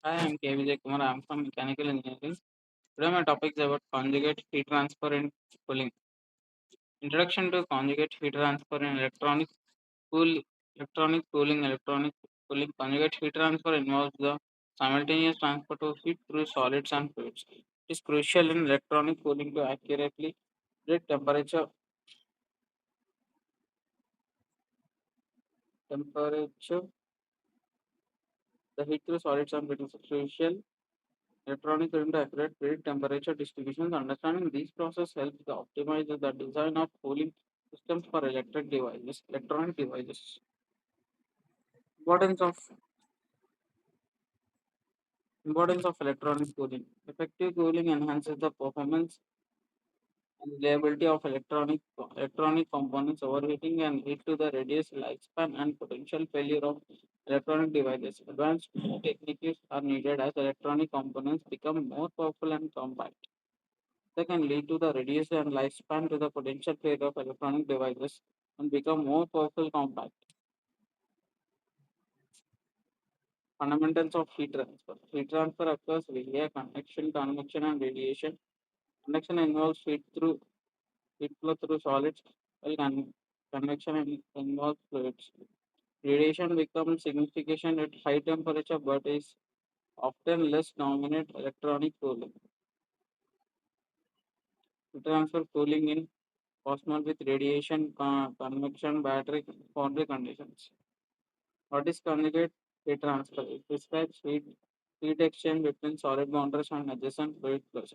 Hi, I'm KVJ Kumar. I'm from Mechanical Engineering. Today my topic is about conjugate heat transfer in cooling. Introduction to conjugate heat transfer in cool, electronic cooling. Electronic cooling conjugate heat transfer involves the simultaneous transport of heat through solids and fluids. It is crucial in electronic cooling to accurately predict temperature, the heat through solids and fluids is crucial. Electronic current accurate predict temperature distributions. Understanding these processes helps to optimize the design of cooling systems for electronic devices. Importance of Importance of electronic cooling. Effective cooling enhances the performance and reliability of electronic components. Overheating and lead to the reduced lifespan and potential failure of electronic devices. Advanced techniques are needed as electronic components become more powerful and compact. They can lead to the reduced and lifespan to the potential failure of electronic devices and become more powerful compact. Fundamentals of heat transfer. Heat transfer occurs via convection, and radiation. Convection involves heat flow through solids, while convection involves fluids. Radiation becomes significant at high temperature but is often less dominant electronic cooling. Heat transfer cooling in possible with radiation, convection, battery, boundary conditions. What is conjugate heat transfer? It describes heat exchange between solid boundaries and adjacent fluid flows.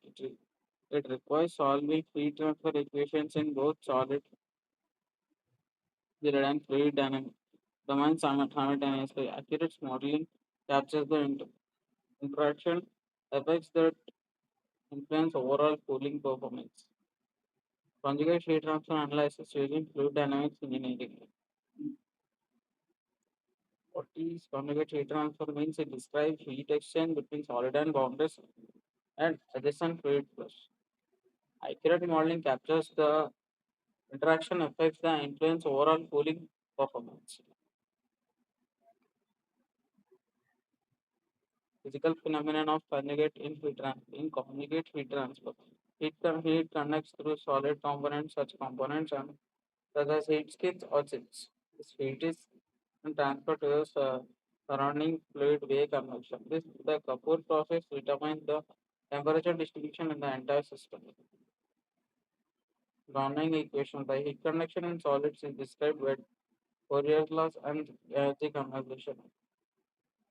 It requires solving heat transfer equations in both solid fluid and fluid dynamic domains simultaneously. Accurate modeling captures the interaction effects that influence overall cooling performance. Conjugate heat transfer analysis using fluid dynamics engineering. What is conjugate heat transfer means? It describes heat exchange between solid and boundaries and adjacent fluid flows. Accurate modeling captures the interaction effects that influence overall cooling performance. Physical phenomenon of conjugate heat transfer. Heat conducts through solid components, such components and such as heat skids or chips. This heat is transferred to the surrounding fluid via convection. The Kapoor process determines the temperature distribution in the entire system. Browning equation. The heat conduction in solids is described by Fourier's laws and energy conservation.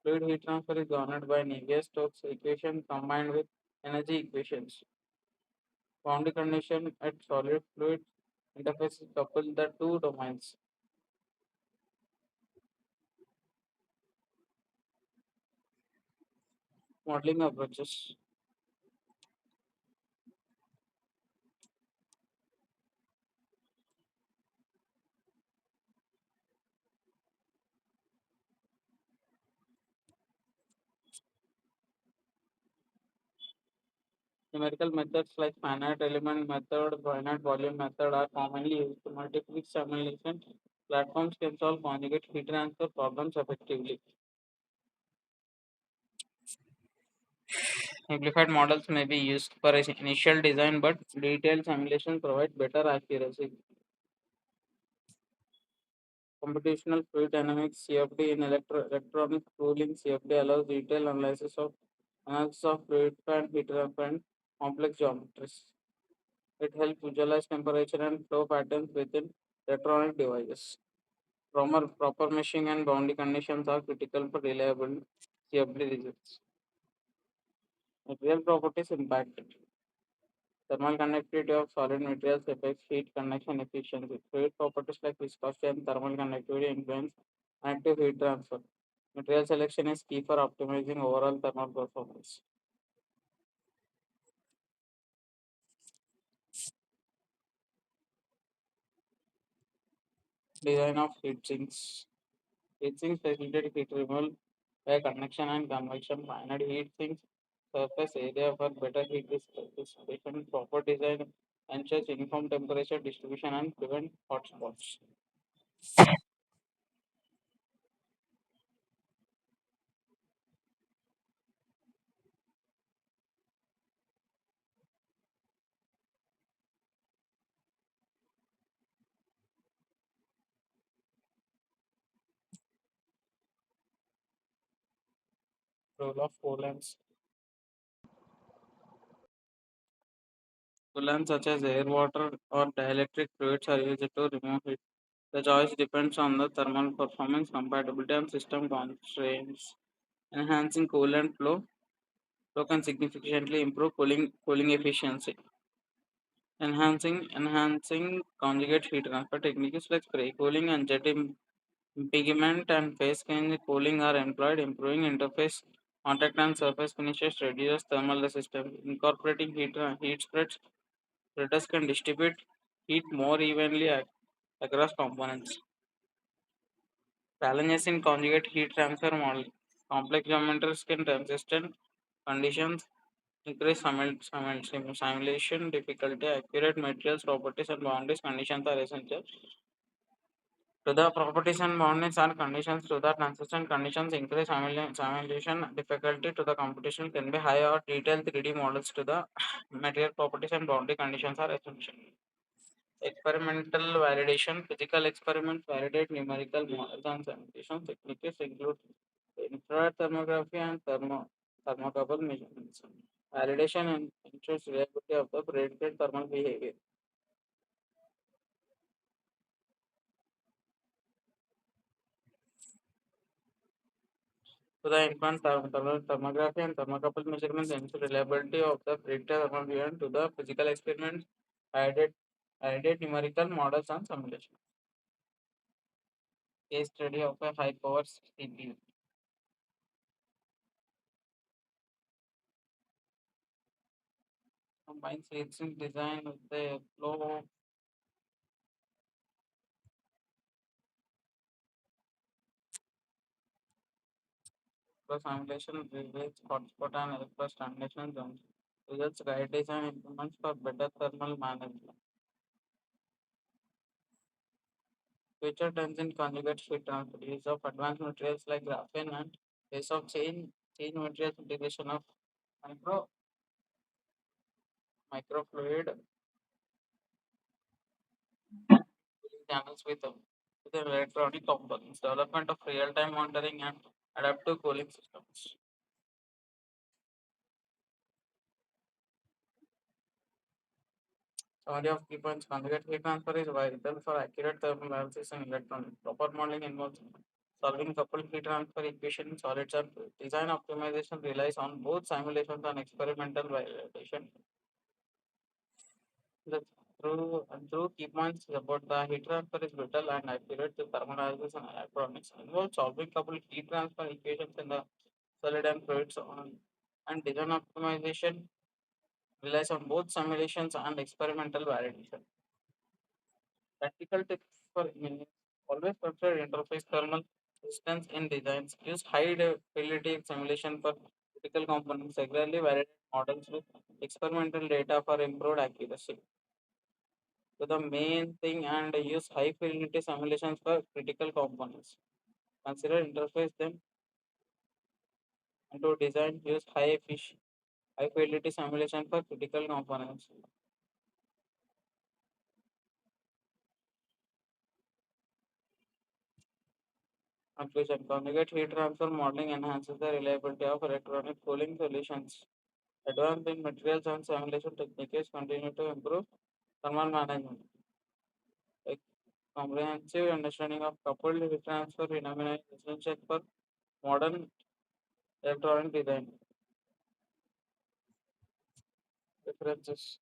Fluid heat transfer is governed by Navier-Stokes equation combined with energy equations. Boundary condition at solid fluid interfaces couple the two domains. Modeling approaches. Numerical methods like finite element method, finite volume method are commonly used to multiply simulation. Platforms can solve conjugate heat transfer problems effectively. Simplified models may be used for initial design, but detailed simulations provide better accuracy. Computational fluid dynamics (CFD) in electronic cooling. CFD allows detailed analysis of fluid and heat transfer and complex geometries. It helps visualize temperature and flow patterns within electronic devices. Proper meshing and boundary conditions are critical for reliable CFD results. Material properties impacted. Thermal conductivity of solid materials affects heat conduction efficiency. Fluid properties like viscosity and thermal conductivity influence active heat transfer. Material selection is key for optimizing overall thermal performance. Design of heat sinks. Heat sinks facilitate heat removal by convection and convection. Finite heat sinks surface area for better heat dissipation. Proper design ensures uniform temperature distribution and prevent hotspots. Role of coolants. Coolants such as air, water, or dielectric fluids are used to remove heat. The choice depends on the thermal performance, compatibility, and system constraints. Enhancing coolant flow can significantly improve cooling efficiency. Enhancing conjugate heat transfer techniques like spray cooling and pigment and phase change cooling are employed, improving interface contact and surface finishes, reduces thermal resistance. Incorporating heat spreaders can distribute heat more evenly across components. Challenges in conjugate heat transfer model. Complex geometries can consistent conditions increase simulation difficulty. Accurate materials properties and boundaries conditions are essential. To the properties and boundaries are conditions to the consistent conditions increase simulation difficulty to the computation can be high or detailed 3D models to the material properties and boundary conditions are essential. Experimental validation. Physical experiments validate numerical models and simulation techniques include infrared thermography and thermocouple measurements. Validation ensures reliability of the predicted thermal behavior. So the influence thermography and thermocouple measurements ensure reliability of the predicted thermal behavior to the physical experiments, validate, validate numerical models and simulation. Case study of a high power CPU. Combines heatsink design with the flow simulation reveals hotspot and express translation zones. Results guide design improvements for better thermal management. Future trends in conjugate heat transfer, use of advanced materials like graphene and use of chain materials integration of micro microfluid cooling channels with electronic components, development of real-time monitoring and adaptive cooling systems. Summary of key points. Conjugate heat transfer is vital for accurate thermal analysis and electronics. Proper modeling involves solving coupled heat transfer equation in solids and fluids. Design optimization relies on both simulations and experimental validation. The through key points about the heat transfer is brittle and accurate to thermal analysis and electronics. Involves solving coupled heat transfer equations in the solid and fluids and design optimization relies on both simulations and experimental validation. Practical tips for engineers. Always consider interface thermal resistance in designs. Use high fidelity simulation for critical components. Regularly validate models with experimental data for improved accuracy. So the main thing and use high fidelity simulations for critical components. Consider interface them into design. Use high fidelity simulation for critical components. Conclusion. Conjugate heat transfer modeling enhances the reliability of electronic cooling solutions. Advanced in materials and simulation techniques continue to improve thermal management. A comprehensive understanding of coupled heat transfer phenomena is essential for modern electronic design. References.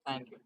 Thank you.